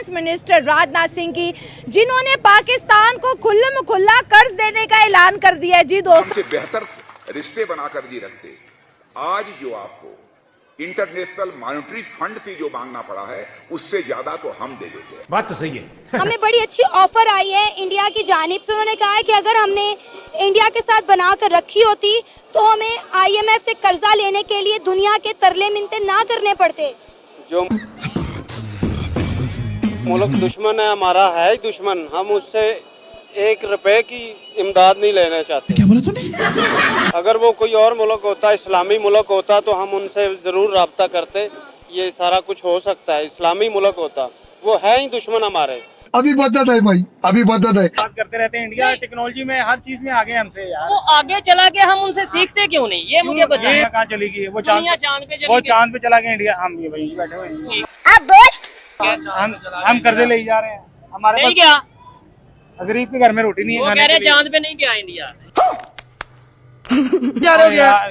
Defence minister Rajnath Singh की, जिन्होंने पाकिस्तान को खुल्लम खुल्ला कर्ज देने का ऐलान कर दिया है। जी दोस्तों, बेहतर रिश्ते बनाकर भी रखते। आज जो आपको इंटरनेशनल मॉनेटरी फंड से जो मांगना पड़ा है, उससे ज्यादा तो हम दे देते हैं। बात तो सही है। हमें बड़ी अच्छी ऑफर आई है इंडिया की जानिब से। उन्होंने कहा है कि अगर हमने इंडिया के साथ बनाकर रखी होती तो हमें IMF से कर्जा लेने के लिए दुनिया के तरले मिन्नतें ना करने पड़ते। जो मुल्क दुश्मन है, हमारा है ही दुश्मन, हम उससे 1 रुपए की इमदाद नहीं लेना चाहते। क्या बोला तूने? अगर वो कोई और मुल्क होता, इस्लामी मुल्क होता, तो हम उनसे ज़रूर रब्ता करते, ये सारा कुछ हो सकता है। इस्लामी मुल्क होता, वो है ही दुश्मन हमारे। अभी बदत है भाई, अभी बदत है। बात करते रहते हैं, इंडिया टेक्नोलॉजी में हर चीज में आगे हमसे यार। वो आगे चला गया, हम उनसे सीखते क्यों नहीं, ये मुझे बताइए। इंडिया कहाँ चली गई? वो चांद पे चली वो गई। चांद पे चला गया इंडिया, हम ये वहीं बैठे हुए हैं। हम कर्जे ले जा रहे हैं, हमारे नहीं पास गया, गरीब के घर में रोटी नहीं है वो खाने कह रहे के लिए। चांद पे नहीं गया इंडिया।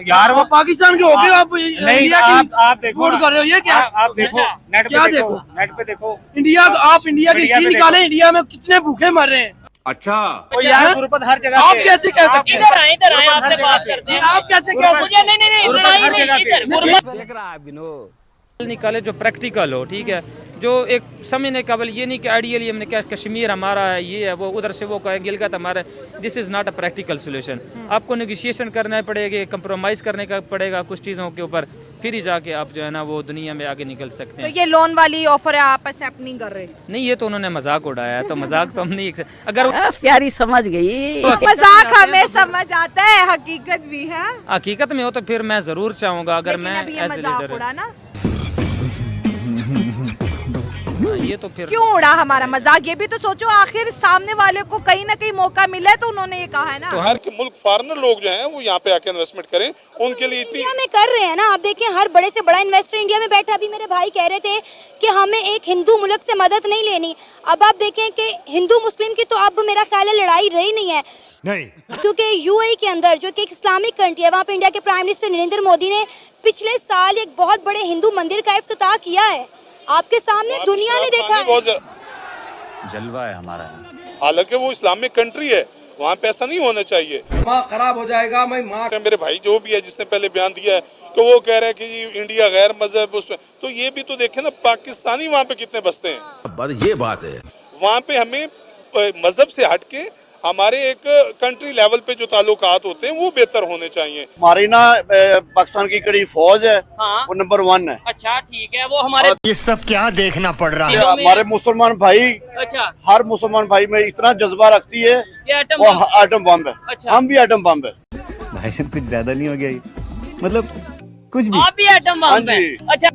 यार वो पाकिस्तान के हो गए आप नहीं, इंडिया आप देखो वोट कर रहे हो, ये क्या? आप देखो नेट क्या पे देखो, देखो? नेट पे देखो इंडिया आप इंडिया की मीडिया सी पे निकाले, इंडिया में कितने भूखे मर रहे हैं। अच्छा, वो यार गुरबत हर जगह आप पे है। कैसे कह सकते हैं? इधर आए गुरबत आपसे हर बात जगह करते पे हैं। आप कैसे कह सकते मुझे नहीं गुरबत लड़ाई हर जगह नहीं, पे इधर गुरबत निकाले जो प्रैक्टिकल हो, ठीक है, जो एक समझने काबिल, ये नहीं कि आइडियली हमने क्या कश्मीर हमारा है, ये है, वो उधर से वो कहे गिलगित हमारा। This is not a practical solution. आपको नेगोशिएशन करना पड़ेगा, कंप्रोमाइज़ करने का पड़ेगा कुछ चीज़ों के ऊपर, फिर ही जाके आप जो है ना वो दुनिया में आगे निकल सकते तो हैं। ये लोन वाली ऑफर है, आप एक्सेप्ट नहीं कर रहे? नहीं, ये तो उन्होंने मजाक उड़ाया है, तो मजाक तो हम नहीं अगर प्यारी समझ गई। मजाक हमें समझ आता है, हकीकत भी है। हकीकत में हो तो फिर मैं ज़रूर चाहूँगा, अगर लेकिन मैं अभी ये एज ए मजाक लीडर, उड़ा ना, ये तो फिर क्यों उड़ा हमारा मजाक? ये भी तो सोचो, आखिर सामने वाले को कहीं ना कहीं मौका मिला है तो उन्होंने ये कहा है ना। तो हर के मुल्क फॉरेनर लोग जो हैं वो यहाँ पे आके इन्वेस्टमेंट करें, उनके लिए इतनी इंडिया में कर रहे हैं ना। आप देखिए, हर बड़े से बड़ा इन्वेस्टर इंडिया में बैठा। अभी मेरे भाई कह रहे थे कि हमें एक हिंदू मुल्क से मदद नहीं लेनी। अब आप देखें कि हिंदू मुस्लिम की तो अब मेरा ख्याल है लड़ाई रही नहीं है, नहीं, क्योंकि UAE के अंदर जो कि एक इस्लामिक कंट्री है, वहाँ पे इंडिया के प्राइम मिनिस्टर नरेंद्र मोदी ने पिछले साल एक बहुत बड़े हिंदू मंदिर का इफ्तिताह किया है। आपके सामने दुनिया ने देखा है। जलवा है हमारा। हालांकि वो इस्लामिक कंट्री है, वहाँ पे ऐसा नहीं होना चाहिए। खराब हो जाएगा। मैं मेरे भाई जो भी है जिसने पहले बयान दिया है कि वो कह रहे हैं कि इंडिया गैर मजहब, उसमें तो ये भी तो देखें ना, पाकिस्तानी वहाँ पे कितने बसते हैं। ये बात है। वहाँ पे हमें मजहब से हटके हमारे एक कंट्री लेवल पे जो ताल्लुकात होते हैं वो बेहतर होने चाहिए। हमारी ना पाकिस्तान की कड़ी फौज है, हाँ। वो नंबर 1 है। अच्छा ठीक है, वो हमारे ये सब क्या देखना पड़ रहा है? हमारे मुसलमान भाई, अच्छा हर मुसलमान भाई में इतना जज्बा रखती है, ये एटम वो एटम बम है। अच्छा। हम भी एटम बम है। भाई साहब कुछ ज्यादा नहीं हो गया ये? मतलब कुछ भी। आप भी एटम बम पे। अच्छा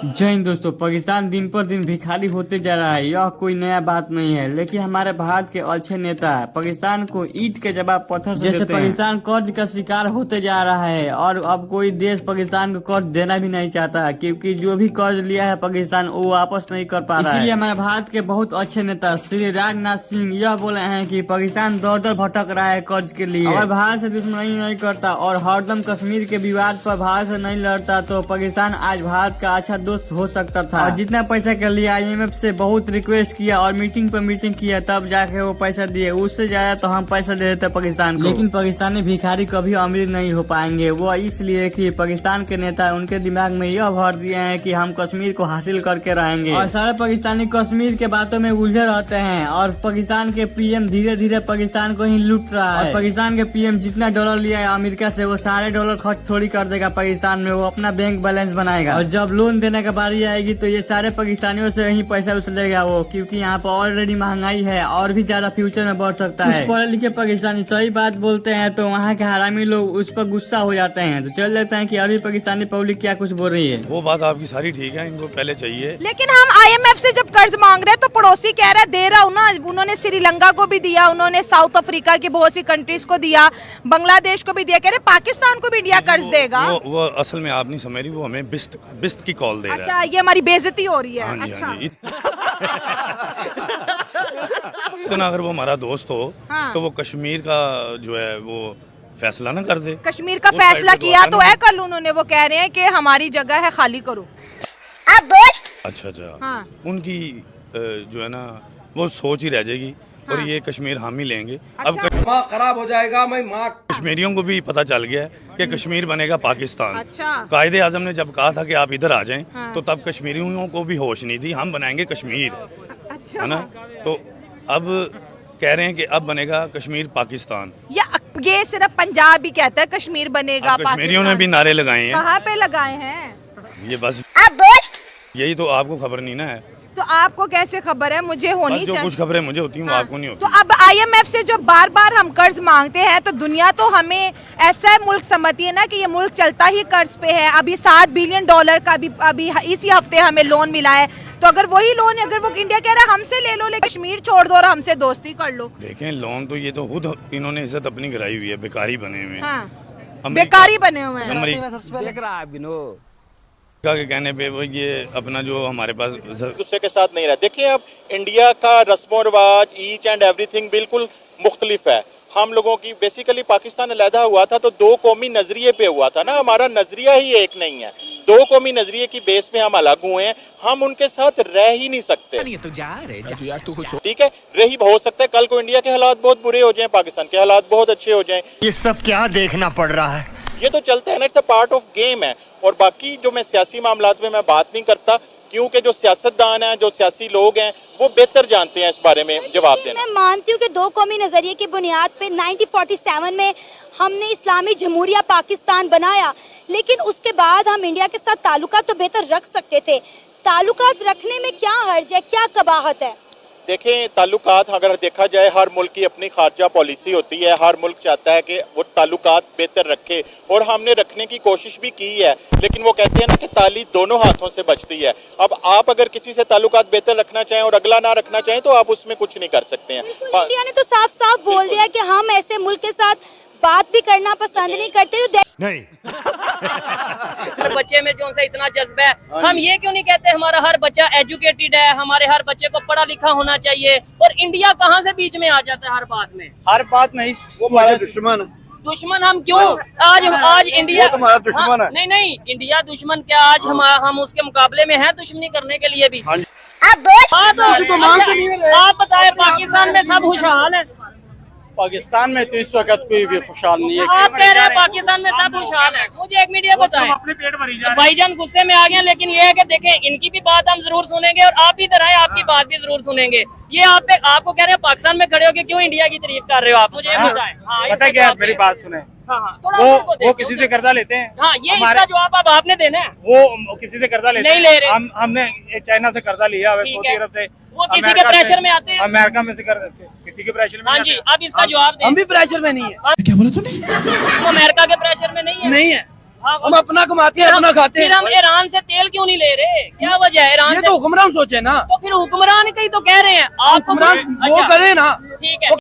जय हिंद दोस्तों, पाकिस्तान दिन पर दिन भिखारी होते जा रहा है, यह कोई नया बात नहीं है। लेकिन हमारे भारत के अच्छे नेता पाकिस्तान को ईंट के जवाब पत्थर से जैसे पाकिस्तान कर्ज का शिकार होते जा रहा है, और अब कोई देश पाकिस्तान को कर्ज देना भी नहीं चाहता, क्योंकि जो भी कर्ज लिया है पाकिस्तान वो वापस नहीं कर पा रहा है। इसलिए हमारे भारत के बहुत अच्छे नेता श्री राजनाथ सिंह यह बोले हैं कि पाकिस्तान दर दर भटक रहा है कर्ज के लिए, और भारत से दुश्मनी नहीं करता और हरदम कश्मीर के विवाद पर भारत से नहीं लड़ता, तो पाकिस्तान आज भारत का अच्छा दोस्त हो सकता था। और जितना पैसा के लिए IMF से बहुत रिक्वेस्ट किया और मीटिंग पर मीटिंग किया, तब जाके वो पैसा दिए। उससे ज्यादा तो हम पैसा दे देते पाकिस्तान को। लेकिन पाकिस्तानी भिखारी कभी अमीर नहीं हो पाएंगे, वो इसलिए कि पाकिस्तान के नेता उनके दिमाग में यह भर दिए हैं कि हम कश्मीर को हासिल करके रहेंगे, और सारे पाकिस्तानी कश्मीर के बातों में उलझे रहते हैं। और पाकिस्तान के PM धीरे धीरे पाकिस्तान को ही लूट रहा है। और पाकिस्तान के PM जितना डॉलर लिया है अमेरिका से, वो सारे डॉलर खर्च थोड़ी कर देगा पाकिस्तान में, वो अपना बैंक बैलेंस बनाएगा। और जब लोन देने का बारी आएगी तो ये सारे पाकिस्तानियों से ही पैसा उछलेगा वो, क्योंकि यहाँ पर ऑलरेडी महंगाई है और भी ज्यादा फ्यूचर में बढ़ सकता है। पढ़े लिखे पाकिस्तानी सही बात बोलते हैं तो वहाँ के हरामी लोग उस पर गुस्सा हो जाते हैं। तो चल लेते हैं कि अभी पाकिस्तानी पब्लिक क्या कुछ बोल रही है। वो बात आपकी सारी ठीक है, इनको पहले चाहिए। लेकिन हम IMF से जब कर्ज मांग रहे हैं तो पड़ोसी कह रहा है दे रहा हूँ ना। उन्होंने श्रीलंका को भी दिया, उन्होंने साउथ अफ्रीका की बहुत सी कंट्रीज को दिया, बांग्लादेश को भी दिया, कह रहे पाकिस्तान को भी इंडिया कर्ज देगा। वो असल में आप नहीं समझ रही, वो हमें बिस्त की कॉल दे रहा है। अच्छा, ये हमारी बेइज्जती हो रही है। हाँ जी, अच्छा। हाँ जी। इतना अगर वो हमारा दोस्त हो, हाँ। तो वो कश्मीर का जो है वो फैसला ना कर दे। कश्मीर का फैसला किया तो है कल उन्होंने, वो कह रहे हैं कि हमारी जगह है, खाली करो। अब बोल। अच्छा अच्छा उनकी जो है ना वो सोच ही रह जाएगी और ये कश्मीर हम ही लेंगे। अब दिमाग खराब हो जाएगा। मैं माँ कश्मीरियों को भी पता चल गया है कि कश्मीर बनेगा पाकिस्तान। अच्छा। कायदे आजम ने जब कहा था कि आप इधर आ जाएं तो तब कश्मीरियों को भी होश नहीं थी, हम बनाएंगे कश्मीर, है ना। तो अब कह रहे हैं कि अब बनेगा कश्मीर पाकिस्तान। ये सिर्फ पंजाब ही कहता है कश्मीर बनेगा पाकिस्तान। कश्मीरियों ने भी नारे लगाए हैं। कहाँ पे लगाए हैं? ये बस यही तो आपको खबर नहीं ना है। तो आपको कैसे खबर है? मुझे होनी जो चाहिए। कुछ खबरें मुझे होती हैं वो आपको नहीं होती। तो अब IMF से जो बार बार हम कर्ज मांगते हैं तो दुनिया तो हमें ऐसा मुल्क समझती है ना कि ये मुल्क चलता ही कर्ज पे है। अभी $7 बिलियन का भी अभी इसी हफ्ते हमें लोन मिला है। तो अगर वही लोन अगर वो इंडिया कह रहा है हमसे ले लो, लेकिन कश्मीर छोड़ दो और हमसे दोस्ती कर लो। देखें लोन तो ये तो खुद इन्होंने इज्जत अपनी गिराई हुई है, बेकारी बने हुए हैं। हाँ। बेकारी बने हुए हैं। देख रहा है बिनो के कहने पे वो ये अपना जो हमारे पास दूसरे के साथ नहीं रहा। देखिए अब इंडिया का रस्मो रिवाज ईच एंड एवरीथिंग बिल्कुल मुख्तलिफ है। हम लोगों की बेसिकली पाकिस्तान अलहदा हुआ था तो दो कौमी नजरिए पे हुआ था ना, हमारा नजरिया ही एक नहीं है। दो कौमी नजरिए की बेस पे हम अलग हुए हैं, हम उनके साथ रह ही नहीं सकते। ठीक है, रही हो सकता है कल को इंडिया के हालात बहुत बुरे हो जाएं, पाकिस्तान के हालात बहुत अच्छे हो जाएं। ये सब क्या देखना पड़ रहा है? ये तो चलता है ना, it's a part of game है। और बाकी जो मैं सियासी मामलात में मैं बात नहीं करता क्योंकि जो सियासतदान हैं, जो सियासी लोग हैं वो बेहतर जानते हैं इस बारे में जवाब देना। मैं मानती हूँ कि दो कौमी नज़रिए की बुनियाद पे 1947 में हमने इस्लामी जमहूरिया पाकिस्तान बनाया, लेकिन उसके बाद हम इंडिया के साथ ताल्लुकात तो बेहतर रख सकते थे। ताल्लुकात रखने में क्या हर्ज है, क्या कबाहत है? देखें ताल्लुकात अगर देखा जाए हर मुल्क की अपनी खारजा पॉलिसी होती है, हर मुल्क चाहता है कि वो ताल्लुकात बेहतर रखे और हमने रखने की कोशिश भी की है, लेकिन वो कहते हैं ना कि ताली दोनों हाथों से बचती है। अब आप अगर किसी से ताल्लुकात बेहतर रखना चाहें और अगला ना रखना चाहें तो आप उसमें कुछ नहीं कर सकते हैं। इंडिया ने तो साफ साफ बोल दिया कि हम ऐसे मुल्क के साथ बात भी करना पसंद नहीं करते। तो नहीं हर बच्चे में जो सा इतना जज्बा है, हम ये क्यों नहीं कहते हमारा हर बच्चा एजुकेटेड है, हमारे हर बच्चे को पढ़ा लिखा होना चाहिए? और इंडिया कहाँ से बीच में आ जाता है हर बात में? हर बात नहीं, वो हमारा दुश्मन। दुश्मन हम क्यों? आज इंडिया तुम्हारा दुश्मन है। नहीं इंडिया दुश्मन क्या? आज हम उसके मुकाबले में है दुश्मनी करने के लिए भी। आप बताए पाकिस्तान में सब खुशहाल है? पाकिस्तान में तो इस वक्त कोई भी खुशहाल नहीं है। आप कह रहे हैं पाकिस्तान में सब खुशहाल है, मुझे एक मीडिया बताएं। अपने पेट भरी जा रहे हैं। भाईजान गुस्से में आ गए, लेकिन ये है कि देखें इनकी भी बात हम जरूर सुनेंगे और आप इधर आए आपकी बात भी जरूर सुनेंगे। ये आपको कह रहे हैं पाकिस्तान में खड़े होकर क्यों इंडिया की तारीफ कर रहे हो आप? मुझे ये बताएं। पता है क्या, मेरी बात सुने। वो किसी से कर्जा लेते हैं। हाँ, ये इसका जवाब अब आपने देना है। वो किसी से कर्जा लेते नहीं ले रहे। हमने चाइना से कर्जा लिया, सऊदी अरब से, वो किसी के प्रेशर में आते हैं। अमेरिका में से किसी के प्रेशर में। हाँ जी, अब इसका जवाब दें। हम भी प्रेशर में नहीं है। क्या बोला तूने? वो अमेरिका के प्रेशर में नहीं है। नहीं है, हाँ, हम अपना कमाते हैं, अपना खाते हैं। फिर हम ईरान से तेल क्यों नहीं ले रहे? क्या वजह है? ईरान ये से तो हुक्मरान सोचे ना। तो फिर हुक्मरान का ही तो कह रहे हैं आप। हुक्मरान वो करे ना।